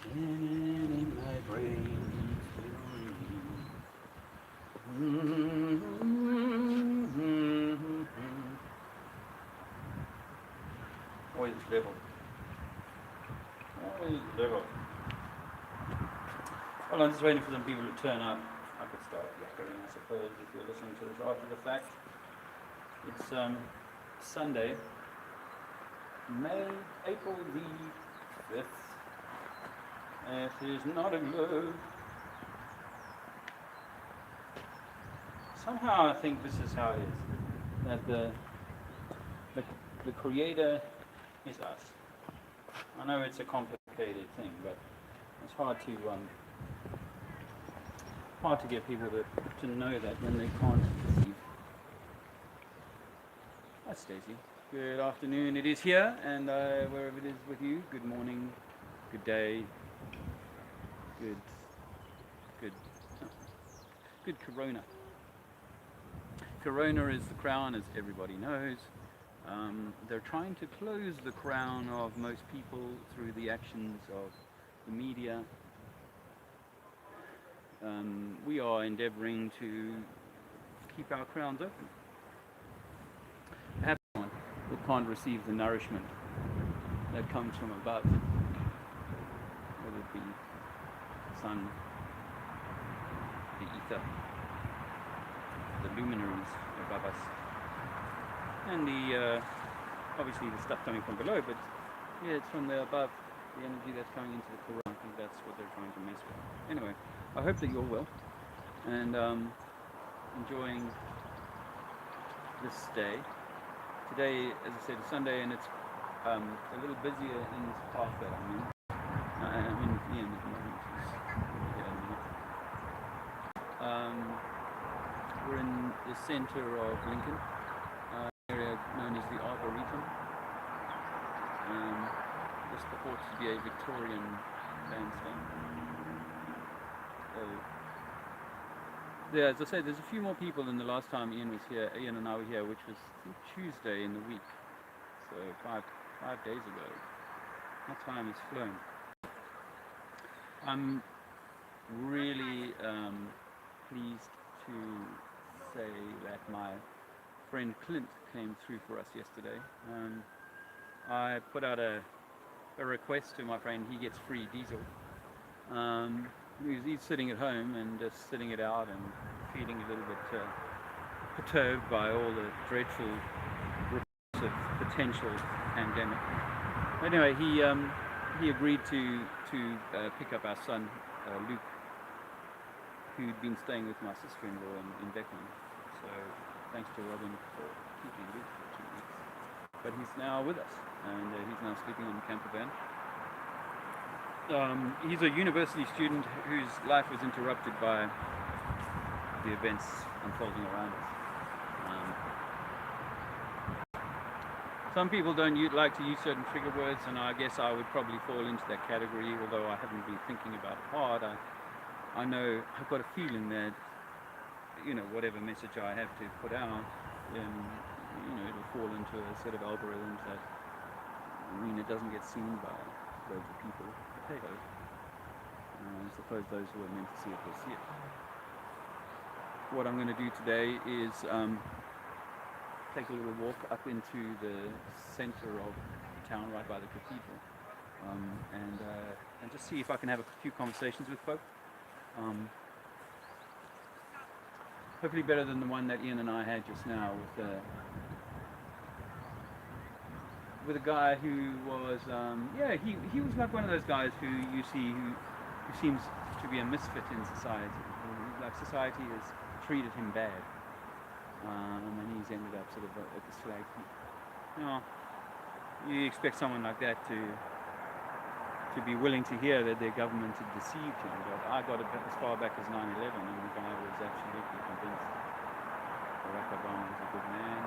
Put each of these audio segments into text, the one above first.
Spinning in my brain. Always level. Always level. Well, I'm just waiting for some people to turn up. I could start yakkering, I suppose, if you're listening to this after the fact. It's Sunday, April the 5th. It is not a globe. Somehow I think this is how it is. That the creator is us. I know it's a complicated thing, but it's hard to get people to know that when they can't perceive. Hi Stacey. Good afternoon. It is here, and wherever it is with you, good morning, good day, good Corona. Corona is the crown, as everybody knows. They're trying to close the crown of most people through the actions of the media. We are endeavoring to keep our crowns open. Perhaps someone that can't receive the nourishment that comes from above, whether it be the sun, the ether, the luminaries above us, and the obviously the stuff coming from below, but yeah, it's from the above, the energy that's coming into the Quran. I think that's what they're trying to mess with. Anyway, I hope that you're well and enjoying this day. Today, as I said, is Sunday, and it's a little busier in this park that I'm in. I'm in Ian at the moment. We're in the center of Lincoln, area known as the Arboretum. This purports to be a Victorian bandstand. Yeah, as I said, there's a few more people than the last time Ian was here. Ian and I were here, which was I think, Tuesday in the week, so five days ago. That time has flown. I'm really pleased to say that my friend Clint came through for us yesterday. I put out a request to my friend. He gets free diesel. He's sitting at home and just sitting it out and feeling a little bit perturbed by all the dreadful reports of potential pandemic. Anyway, he agreed to pick up our son Luke, who'd been staying with my sister-in-law in Beckman. So thanks to Robin for keeping Luke for 2 weeks. But he's now with us, and he's now sleeping in the camper van. He's a university student whose life was interrupted by the events unfolding around us. Some people don't like to use certain trigger words, and I guess I would probably fall into that category, although I haven't been thinking about it hard. I know, I've got a feeling that, whatever message I have to put out, it'll fall into a set of algorithms that, it doesn't get seen by loads of people. Potatoes. I suppose those who are meant to see it will see it. What I'm going to do today is take a little walk up into the center of the town, right by the cathedral, and just see if I can have a few conversations with folk. Hopefully better than the one that Ian and I had just now with a guy who was, he was like one of those guys who you see who seems to be a misfit in society. Like society has treated him bad, and he's ended up sort of at this flag. You expect someone like that to be willing to hear that their government had deceived him, but I got it as far back as 9/11, and the guy was absolutely convinced Barack Obama was a good man.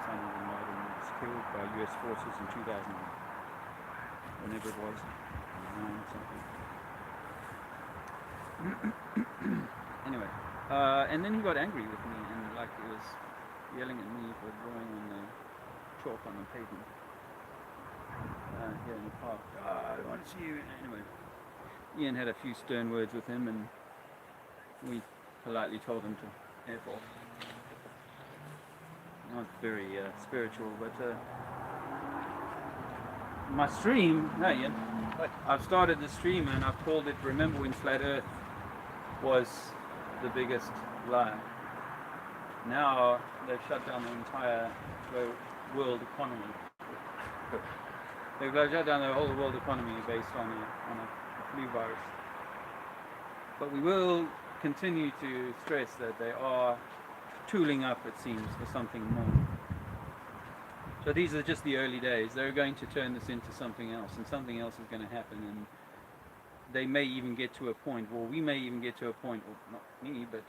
Osama bin Laden was killed by US forces in 2000, whenever it was, 9 something. Anyway, and then he got angry with me, and like he was yelling at me for drawing on the chalk on the pavement here in the park. I don't want to see you. Anyway, Ian had a few stern words with him, and we politely told him to F off. Not very spiritual, but my stream, hey Ian, I've started the stream and I've called it Remember When Flat Earth Was the Biggest Lie. Now they've shut down the entire world economy. They've shut down the whole world economy based on a flu virus. But we will continue to stress that they are tooling up, it seems, for something more. So these are just the early days. They're going to turn this into something else, and something else is going to happen. And they may even get to a point, or we may even get to a point, or not me, but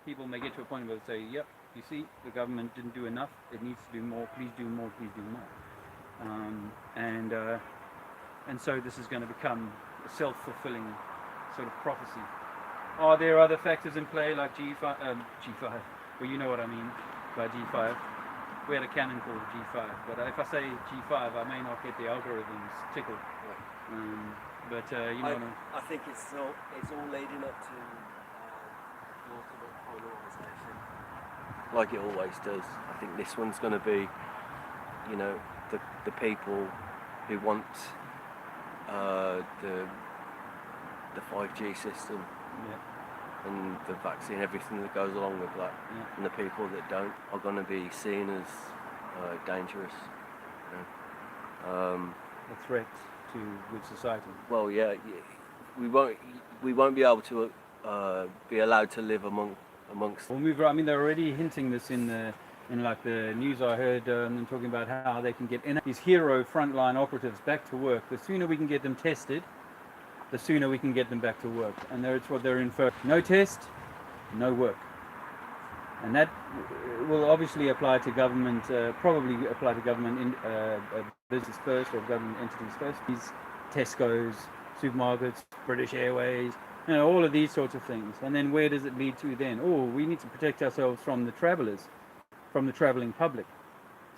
people may get to a point where they say, yep, you see, the government didn't do enough. It needs to do more. Please do more. Please do more. And so this is going to become a self-fulfilling sort of prophecy. Are there other factors in play like G5? Well, you know what I mean by G5. We had a cannon called G5, but if I say G5, I may not get the algorithms tickled. But you know, I think it's all leading up to the ultimate polarisation, like it always does. I think this one's going to be, you know, the people who want the 5G system. Yeah. And the vaccine, everything that goes along with that, and the people that don't are going to be seen as dangerous. You know? A threat to good society. Well, yeah, we won't be able to be allowed to live amongst. Well, I mean, they're already hinting this in like the news I heard them talking about how they can get these hero frontline operatives back to work. The sooner we can get them tested, the sooner we can get them back to work. And that's what they're inferring. No test, no work. And that will obviously apply to government, probably apply to government business first, or government entities first. These Tesco's, supermarkets, British Airways, you know, all of these sorts of things. And then where does it lead to then? Oh, we need to protect ourselves from the travelers, from the traveling public.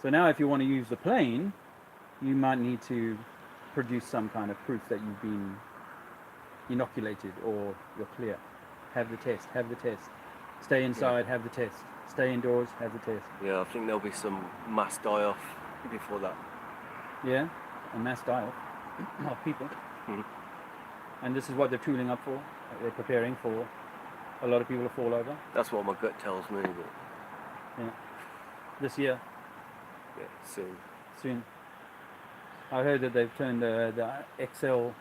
So now if you want to use the plane, you might need to produce some kind of proof that you've been inoculated or you're clear. Have the test. Stay inside, have the test. Stay indoors, have the test. Yeah, I think there'll be some mass die-off before that. Yeah, a mass die-off of people. Mm-hmm. And this is what they're tooling up for. They're preparing for a lot of people to fall over. That's what my gut tells me. But yeah, this year. Yeah, Soon. I heard that they've turned the Excel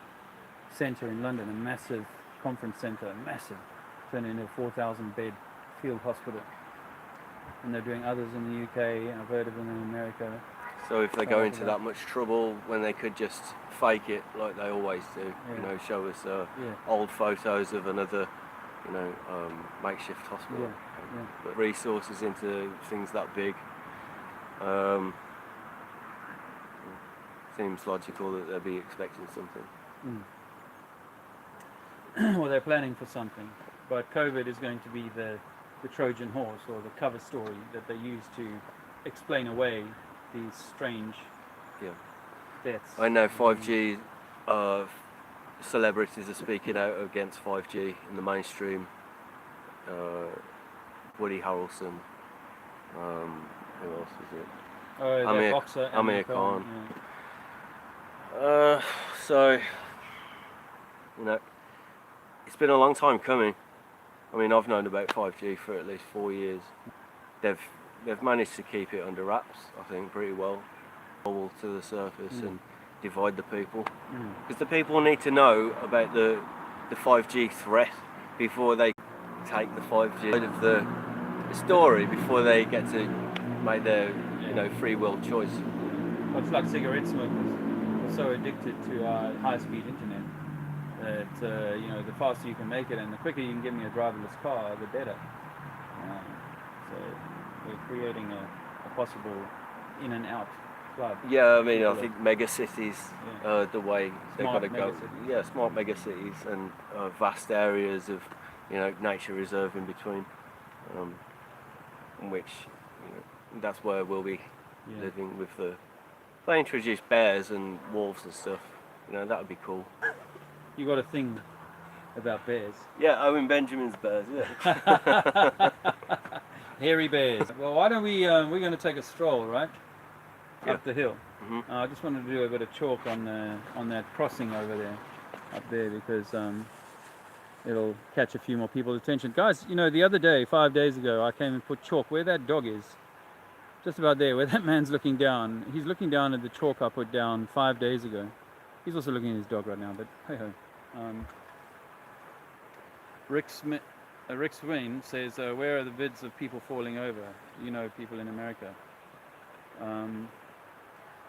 Centre in London, a massive conference centre, turned into a 4,000 bed field hospital. And they're doing others in the UK, I've heard of them in America. So if they go into that much trouble when they could just fake it like they always do, you know, show us old photos of another, you know, makeshift hospital. But resources into things that big, seems logical that they'll be expecting something. Well, they're planning for something, but COVID is going to be the Trojan horse, or the cover story that they use to explain away these strange deaths. I know 5G celebrities are speaking out against 5G in the mainstream. Woody Harrelson. Who else was it? Oh, that boxer, Amir Khan. Yeah. So, you know, it's been a long time coming. I mean, I've known about 5G for at least 4 years. They've managed to keep it under wraps, I think, pretty well. Bubble to the surface and divide the people. Because the people need to know about the 5G threat before they take the 5G out of the story, before they get to make their free will choice. Well, it's like cigarette smokers. We're so addicted to our high-speed internet that the faster you can make it and the quicker you can give me a driverless car, the better. So we're creating a possible in and out club. Yeah, I mean, I think mega cities, the way they've got to go. Yeah, smart mega cities and vast areas of, nature reserve in between, which, that's where we'll be living with the. If they introduce bears and wolves and stuff, that would be cool. You got to think about bears. Yeah, Owen Benjamin's bears, yeah. Hairy bears. Well, why don't we? We're going to take a stroll, right, Yeah. up the hill. Mhm. I just wanted to do a bit of chalk on that crossing over there, up there, because it'll catch a few more people's attention. Guys, you know, the other day, 5 days ago, I came and put chalk where that dog is. Just about there, where that man's looking down. He's looking down at the chalk I put down 5 days ago. He's also looking at his dog right now, but hey ho. Rick Swain says, where are the vids of people falling over? You know, people in America.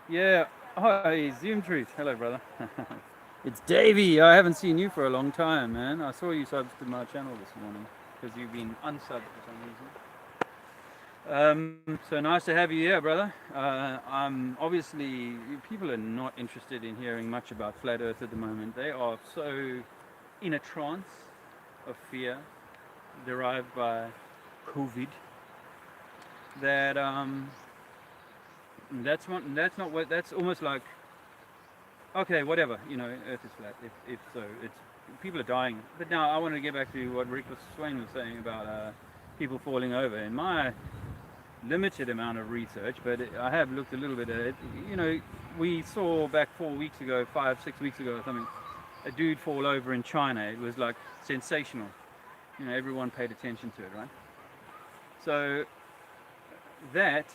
Yeah, hi, Zoom Truth. Hello, brother. It's Davey. I haven't seen you for a long time, man. I saw you subbed to my channel this morning because you've been unsubbed for some reason. So nice to have you here, brother. Obviously, people are not interested in hearing much about Flat Earth at the moment. They are so in a trance of fear derived by COVID that that's almost like, okay, whatever, you know, Earth is flat. If so, it's people are dying. But now I want to get back to what Rick Swain was saying about people falling over. In my limited amount of research, but I have looked a little bit at it. You know, we saw back 4 weeks ago, 5-6 weeks ago or something, a dude fall over in China. It was like sensational. You know, everyone paid attention to it, right? So that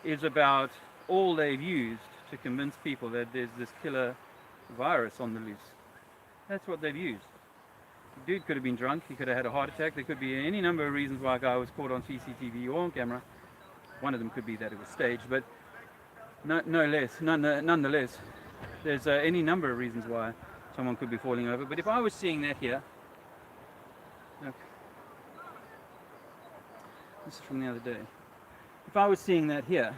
is about all they've used to convince people that there's this killer virus on the loose. That's what they've used. The dude could have been drunk, he could have had a heart attack, there could be any number of reasons why a guy was caught on CCTV or on camera. One of them could be that it was staged, but nonetheless, there's any number of reasons why someone could be falling over. But if I was seeing that here, look, this is from the other day. If I was seeing that here,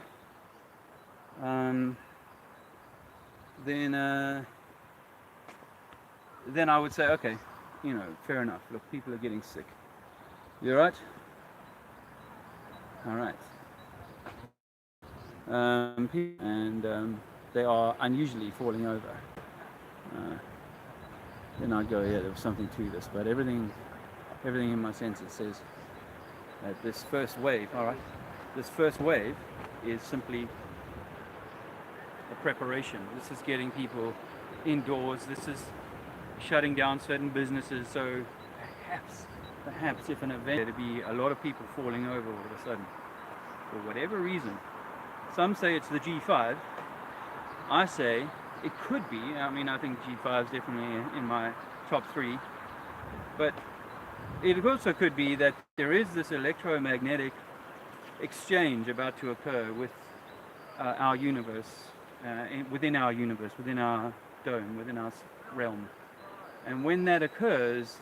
then I would say, okay, you know, fair enough. Look, people are getting sick. You alright? Alright. And they are unusually falling over. Then I'd go, yeah, there was something to this, but everything in my senses says that this first wave, this first wave is simply a preparation. This is getting people indoors. This is shutting down certain businesses. So perhaps if an event, there'd be a lot of people falling over all of a sudden for whatever reason. Some say it's the G5. I say it could be. I mean, I think G5 is definitely in my top 3. But it also could be that there is this electromagnetic exchange about to occur with our universe, within our universe, within our dome, within our realm. And when that occurs,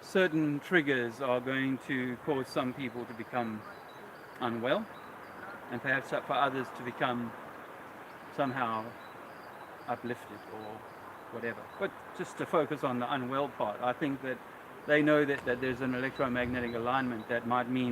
certain triggers are going to cause some people to become unwell, and perhaps for others to become somehow uplifted or whatever. But just to focus on the unwell part, I think that they know that there's an electromagnetic alignment that might mean